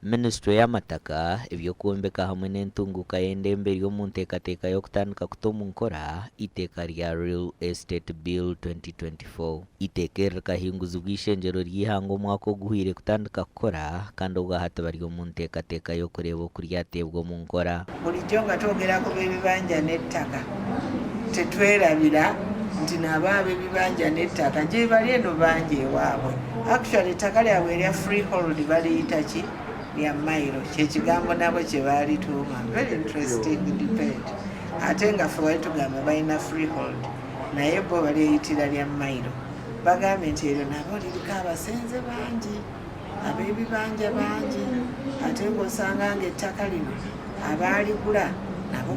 Ministry y'amataka ebyokumbeka hamwe n'entunguka y'endembe ry'omu nteekateeka y'okutandika kuta omu nkora iteeka rya Real Estate Bill 2024. Iteeka eri rikahinguzibwa ishengyero ry'ihanga omwaka oguhwire kutandika kukora kandi obwahati bari omu nteekateeka y'okureeba oku ryateebwa omu nkora. Bulijjo nga twogerako b'ebibanja n'ettaka tetwerabira nti nabo ab'ebibanja n'ettaka gye bali eno bangi ewaabwe. Actually ettaka lyabwe erya freehold baliyita ki? Lya mayiro. Kyekigambo nabo kye baalituuma. Very interesting debate. Ate nga ffe bali tugamba balina freehold naye bo balyeyitira lya mayiro. Bagambye nti eryo nabo liriko abasenze bangi, ab'ebibanja bangi, ate ng'osanga ng'ettaka lino abaaligula nabo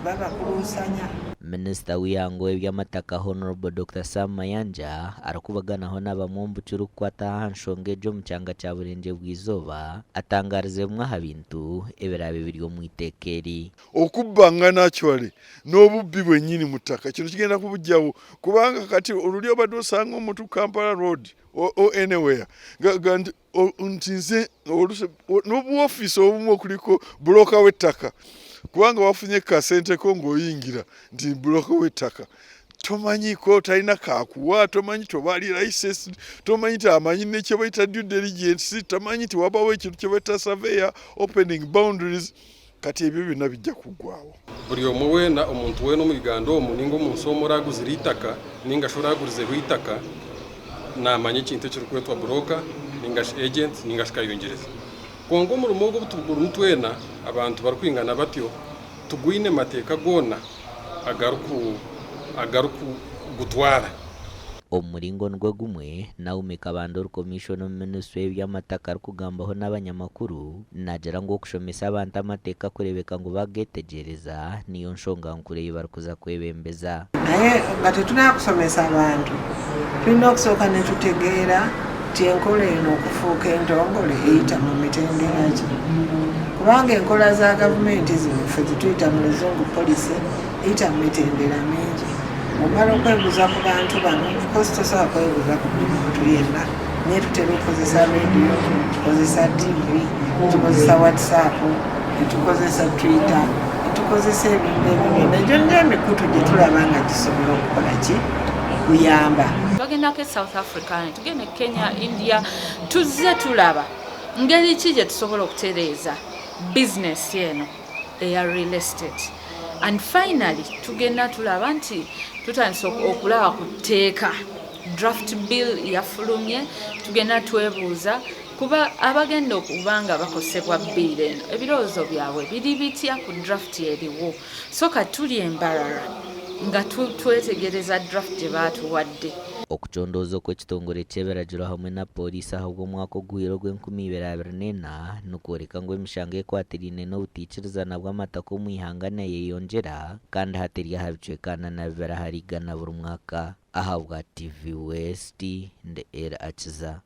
babakuluusanya. Minisita w'ihanga w'ebyamataka Honorable Dr. Sam Mayanja arakubaganaho n'abamwe omu bukiru kukwata aha nshonga egi omu kyanga kya Burengye bw'Izooba atangarizeemu aha bintu ebiraba biri omu iteeka eri. Okubbanga naturally n'obubbi bwennyini mu ttaka kino kigenda kubujjawo kubanga kati oluli obadde osanga omuntu Kampala Road or anywhere nti nze n'obuwoofiisi obumu okuliko buloka w'ettaka kubanga wafunye kasente ko ng'oyingira nti buloka w'ettaka tomanyiiko talina kakuwa tomanyi tobaali license tomanyi nti amanyi ne kye bayita due diligence tamanyi nti wabawo ekintu kye bayita surveyor opening boundaries kati ebyo byonna bijja kuggwawo. Buli omu weena omuntu weena omu Uganda omu ninga omunsi omura aguzira itaka ninga ashobora agurizibwa itaka namanya ekintu ekirikwetwa broker ninga agent ninga kayongereza kongo omurimo ogwo butuguru mutwena abantu barikwingana batyo tugwine mateeka gona agaruku gutwara omuringo nigwe gumwe Naomi Kabanda Commission omu Minisitule y'ebyamataka arikugambaho n'abanyamakuru nagira ngu okushomesa abantu amateeka kurebeka ngu bagetegereza niyo nshonga nkuru ei barikuza kwebembeza. Naye nga tetunaa kusomesa abantu tulina okusooka ne tutegeera nti enkola eno okufuuka entongole eyita mu mitendera ki kubanga enkola za gavumenti zino ffe zituyita mu luzungu policy eyita mu mitendera mingi. Omala okwebuuza ku bantu bano because tosobola kwebuuza ku buli muntu yenna naye tutera okukozesa radio, tukozesa TV, tukozesa WhatsApp, tukozesa Twitter, tukozesa ebintu ebyo negyo n'emikutu gye tulaba nga gisobola okukola ki kuyamba. Twagendako South Africa, tugende Kenya, India, tuzze tulaba ngeri ki gye tusobola okutereeza business eno eya real estate. And finally tugenda tulaba nti tutandise okulaba ku tteeka draft bill yafulumye tugenda twebuuza kuba abagenda okubanga bakosebwa bill eno ebirowoozo byabwe biri bitya ku draft eriwo soka tuli embarara nga twetegereza draft gye baatuwadde. Okucondooza kw'ekitongole ky'ebiragiro hamwe na poliisi aha bw'omwaka oguhire ogw'2024 nikworeka ngu emishanga ekwatiriine n'obutiikirizana bw'amataka omu ihanga neyeyongyera kandi hatari aha bicwekana na bibiri harigana buri mwaka. Aha bwa TV West ndi Era Akiza.